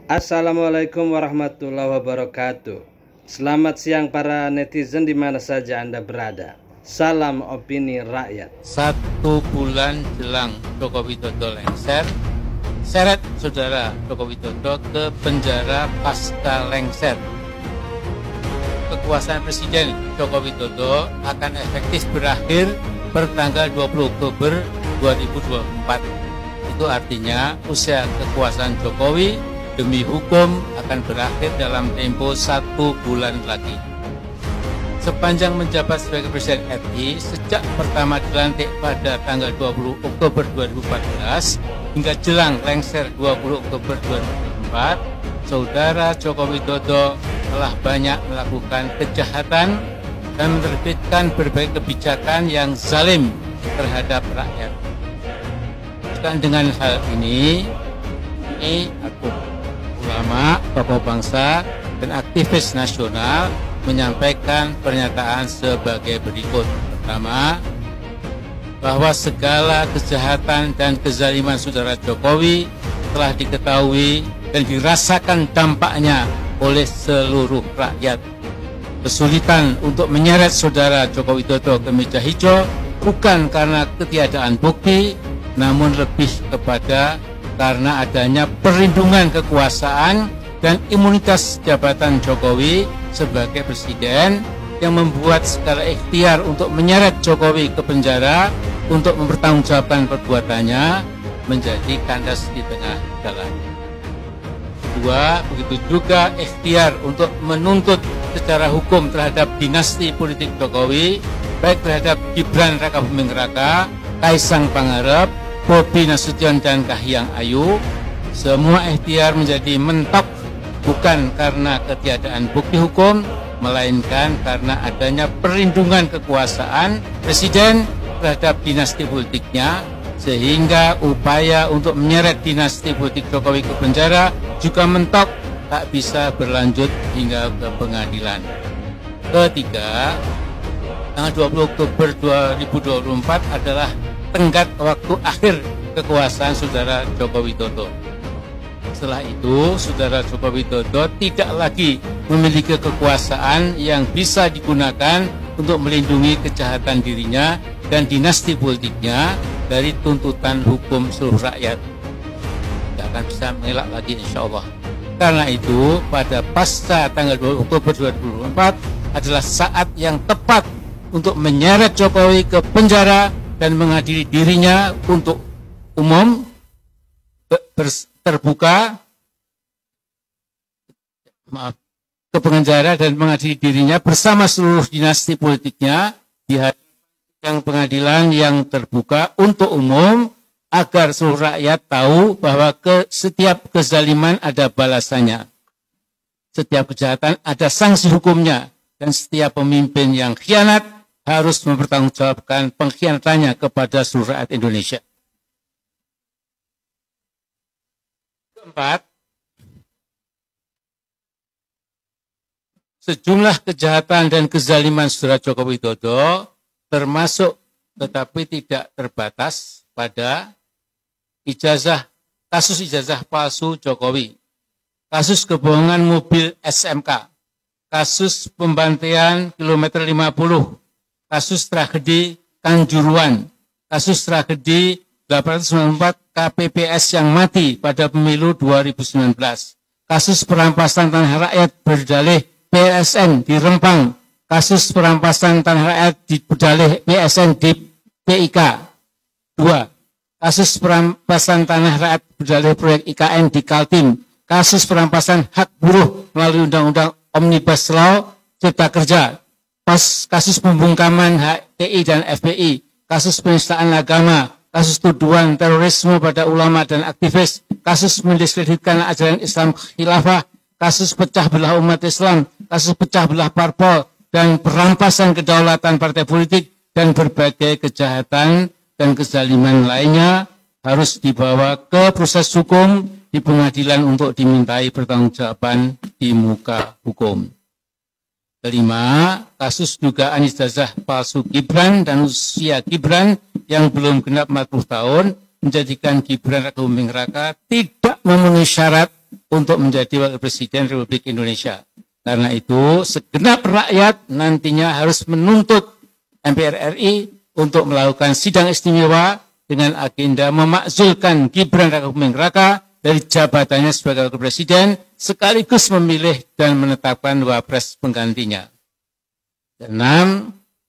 Assalamualaikum warahmatullahi wabarakatuh. Selamat siang para netizen di mana saja Anda berada. Salam opini rakyat. 1 bulan jelang Joko Widodo lengser, seret saudara Joko Widodo ke penjara pasca lengser. Kekuasaan Presiden Joko Widodo akan efektif berakhir pertanggal 20 Oktober 2024. Itu artinya usia kekuasaan Jokowi demi hukum akan berakhir dalam tempo 1 bulan lagi. Sepanjang menjabat sebagai Presiden RI sejak pertama dilantik pada tanggal 20 Oktober 2014 hingga jelang lengser 20 Oktober 2024, saudara Joko Widodo telah banyak melakukan kejahatan dan menerbitkan berbagai kebijakan yang zalim terhadap rakyat. Dengan hal ini aku ulama, tokoh bangsa, dan aktivis nasional menyampaikan pernyataan sebagai berikut. Pertama, bahwa segala kejahatan dan kezaliman saudara Jokowi telah diketahui dan dirasakan dampaknya oleh seluruh rakyat. Kesulitan untuk menyeret saudara Joko Widodo ke meja hijau bukan karena ketiadaan bukti, namun lebih kepada karena adanya perlindungan kekuasaan dan imunitas jabatan Jokowi sebagai presiden yang membuat segala ikhtiar untuk menyeret Jokowi ke penjara untuk mempertanggungjawabkan perbuatannya menjadi kandas di tengah jalan. Kedua, begitu juga ikhtiar untuk menuntut secara hukum terhadap dinasti politik Jokowi, baik terhadap Gibran Raka Buming Raka, Kaisang Pangarep, Bobi Nasution dan Kahiyang Ayu. Semua ikhtiar menjadi mentok bukan karena ketiadaan bukti hukum, melainkan karena adanya perlindungan kekuasaan presiden terhadap dinasti politiknya, sehingga upaya untuk menyeret dinasti politik Jokowi ke penjara juga mentok, tak bisa berlanjut hingga ke pengadilan. Ketiga, tanggal 20 Oktober 2024 adalah tenggat waktu akhir kekuasaan saudara Joko Widodo. Setelah itu, saudara Joko Widodo tidak lagi memiliki kekuasaan yang bisa digunakan untuk melindungi kejahatan dirinya dan dinasti politiknya dari tuntutan hukum seluruh rakyat. Tidak akan bisa mengelak lagi insya Allah. Karena itu, pada pasca tanggal 20 Oktober 2024 adalah saat yang tepat untuk menyeret Jokowi ke penjara dan mengadili dirinya untuk umum, terbuka, ke penjara dan mengadili dirinya bersama seluruh dinasti politiknya di hadapan pengadilan yang terbuka untuk umum, agar seluruh rakyat tahu bahwa setiap kezaliman ada balasannya, setiap kejahatan ada sanksi hukumnya, dan setiap pemimpin yang khianat harus mempertanggungjawabkan pengkhianatannya kepada seluruh rakyat Indonesia. Keempat, sejumlah kejahatan dan kezaliman saudara Joko Widodo termasuk tetapi tidak terbatas pada kasus ijazah palsu Jokowi, kasus kebohongan mobil SMK, kasus pembantaian kilometer 50, kasus tragedi Kanjuruhan, kasus tragedi 894 KPPS yang mati pada pemilu 2019, kasus perampasan tanah rakyat berdalih PSN di Rempang, kasus perampasan tanah rakyat di berdalih PSN di PIK. 2. Kasus perampasan tanah rakyat berdalih proyek IKN di Kaltim, kasus perampasan hak buruh melalui Undang-Undang Omnibus Law Cipta Kerja, kasus pembungkaman HTI dan FPI, kasus penistaan agama, kasus tuduhan terorisme pada ulama dan aktivis, kasus mendiskreditkan ajaran Islam khilafah, kasus pecah belah umat Islam, kasus pecah belah parpol, dan perampasan kedaulatan partai politik, dan berbagai kejahatan dan kezaliman lainnya harus dibawa ke proses hukum di pengadilan untuk dimintai pertanggungjawaban di muka hukum. Kelima, kasus dugaan ijazah palsu Gibran dan usia Gibran yang belum genap 40 tahun menjadikan Gibran Raka Buming Raka tidak memenuhi syarat untuk menjadi Wakil Presiden Republik Indonesia. Karena itu, segenap rakyat nantinya harus menuntut MPR RI untuk melakukan sidang istimewa dengan agenda memakzulkan Gibran Rakabuming Raka dari jabatannya sebagai Wakil Presiden, sekaligus memilih dan menetapkan wapres penggantinya. 6.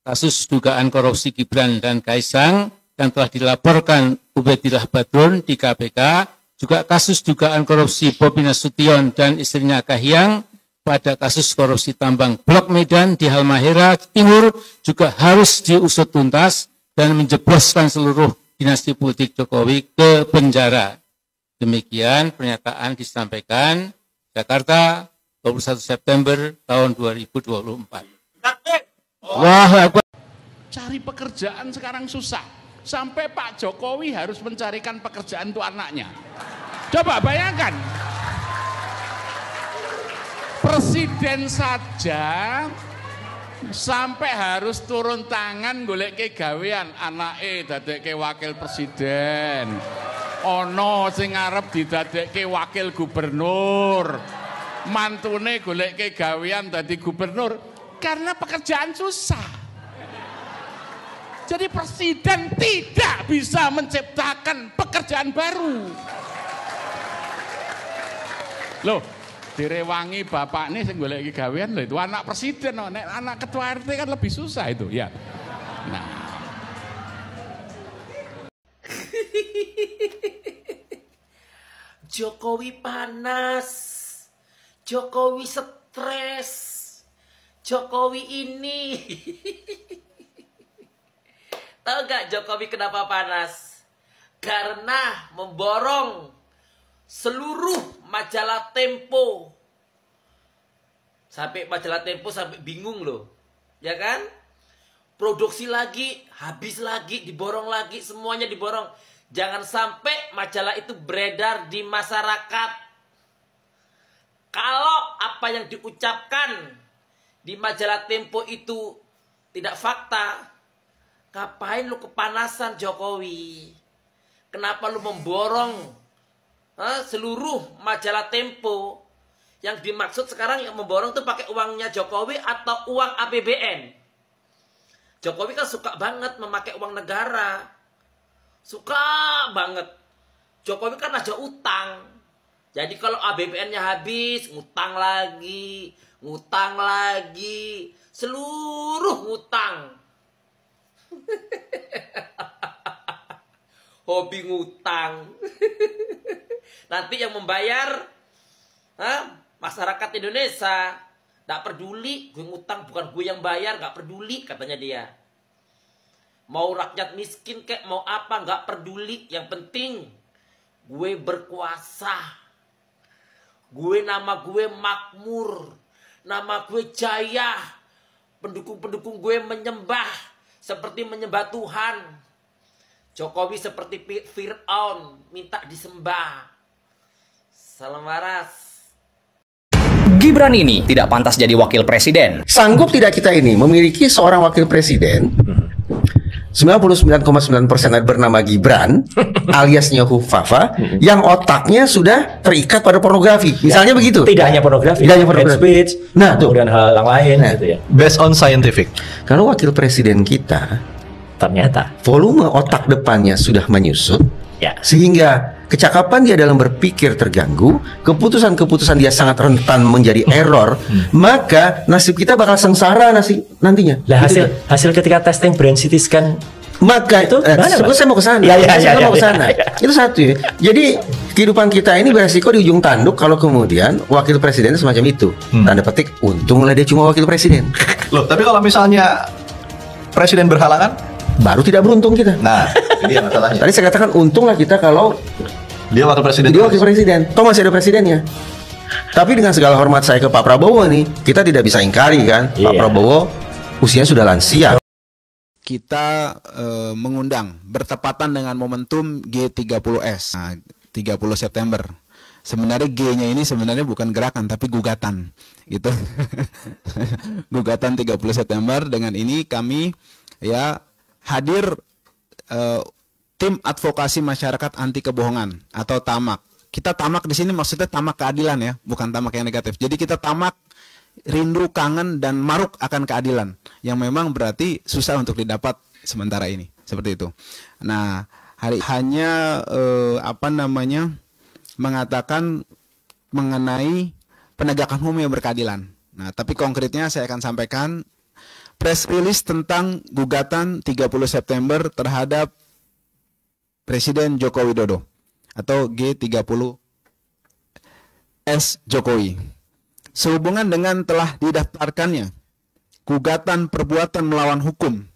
Kasus dugaan korupsi Gibran dan Kaisang yang telah dilaporkan Ubedillah Badrun di KPK, juga kasus dugaan korupsi Bobi Nasution dan istrinya Kahiyang pada kasus korupsi tambang Blok Medan di Halmahera Timur juga harus diusut tuntas dan menjebloskan seluruh dinasti politik Jokowi ke penjara. Demikian pernyataan disampaikan Jakarta 21 September tahun 2024. Wah, cari pekerjaan sekarang susah. Sampai Pak Jokowi harus mencarikan pekerjaan untuk anaknya. Coba bayangkan. Presiden saja sampai harus turun tangan golek ke gawean anake dadekke wakil presiden. Ono sing arep didadekke wakil gubernur. Mantune golek ke gawean dadi gubernur karena pekerjaan susah. Jadi presiden tidak bisa menciptakan pekerjaan baru. Loh, direwangi bapak nih sing golek gawean lho, itu anak presiden loh. Nek anak ketua RT kan lebih susah itu, ya. Nah. Jokowi panas. Jokowi stres. Jokowi ini. Tahu gak Jokowi kenapa panas? Karena memborong seluruh majalah Tempo. Sampai majalah Tempo sampai bingung loh. Ya kan? Produksi lagi, habis lagi, diborong lagi, semuanya diborong. Jangan sampai majalah itu beredar di masyarakat. Kalau apa yang diucapkan di majalah Tempo itu tidak fakta, ngapain lu kepanasan Jokowi? Kenapa lu memborong seluruh majalah Tempo? Yang dimaksud sekarang yang memborong tuh pakai uangnya Jokowi atau uang APBN? Jokowi kan suka banget memakai uang negara. Suka banget. Jokowi kan aja utang. Jadi kalau APBN-nya habis, ngutang lagi, ngutang lagi, seluruh ngutang. Hobi ngutang. Nanti yang membayar masyarakat Indonesia. Gak peduli, gue ngutang bukan gue yang bayar, gak peduli katanya dia. Mau rakyat miskin kek, mau apa, gak peduli. Yang penting gue berkuasa. Nama gue makmur. Nama gue jaya. Pendukung-pendukung gue menyembah seperti menyembah Tuhan. Jokowi seperti Fir'aun, minta disembah. Salam waras. Gibran ini tidak pantas jadi wakil presiden. Sanggup tidak kita ini memiliki seorang wakil presiden 99,9% bernama Gibran alias Nyohu Fafa yang otaknya sudah terikat pada pornografi. Misalnya begitu. Tidak hanya pornografi, tidak hanya pornografi. Speech, Nah, tuh. kemudian hal yang lain gitu ya. Based on scientific. Kalau wakil presiden kita Ternyata volume otak depannya sudah menyusut, ya. sehingga kecakapan dia dalam berpikir terganggu, keputusan-keputusan dia sangat rentan menjadi error, maka nasib kita bakal sengsara nantinya. Lah Gitu. hasil ketika testing brain CT scan Maka itu saya mau ke sana. Saya mau ke sana. Itu satu ya. Jadi kehidupan kita ini beresiko di ujung tanduk kalau kemudian wakil presiden semacam itu. Tanda petik, untunglah dia cuma wakil presiden. Loh, tapi kalau misalnya presiden berhalangan, Baru tidak beruntung kita. nah ini yang masalahnya. Tadi saya katakan untunglah kita kalau Dia wakil presiden. dia wakil presiden. Toh masih ada presidennya. Tapi dengan segala hormat saya ke Pak Prabowo nih, kita tidak bisa ingkari kan, Pak Prabowo usianya sudah lansia. Kita mengundang bertepatan dengan momentum G30S, 30 September. Sebenarnya G-nya ini sebenarnya bukan gerakan tapi gugatan, gitu. Gugatan 30 September. Dengan ini kami ya hadir tim advokasi masyarakat anti kebohongan atau TAMAK. kita tamak di sini maksudnya tamak keadilan ya, bukan tamak yang negatif. Jadi kita tamak, rindu, kangen, dan maruk akan keadilan yang memang berarti susah untuk didapat sementara ini, seperti itu. Nah, hanya mengatakan mengenai penegakan hukum yang berkeadilan. Nah, tapi konkretnya saya akan sampaikan press release tentang gugatan 30 September terhadap Presiden Joko Widodo atau G30S Jokowi. Sehubungan dengan telah didaftarkannya gugatan perbuatan melawan hukum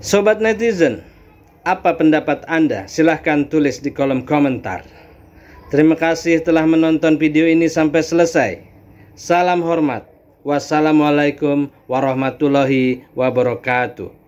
Sobat netizen, apa pendapat Anda? Silahkan tulis di kolom komentar. Terima kasih telah menonton video ini sampai selesai. Salam hormat. Wassalamualaikum warahmatullahi wabarakatuh.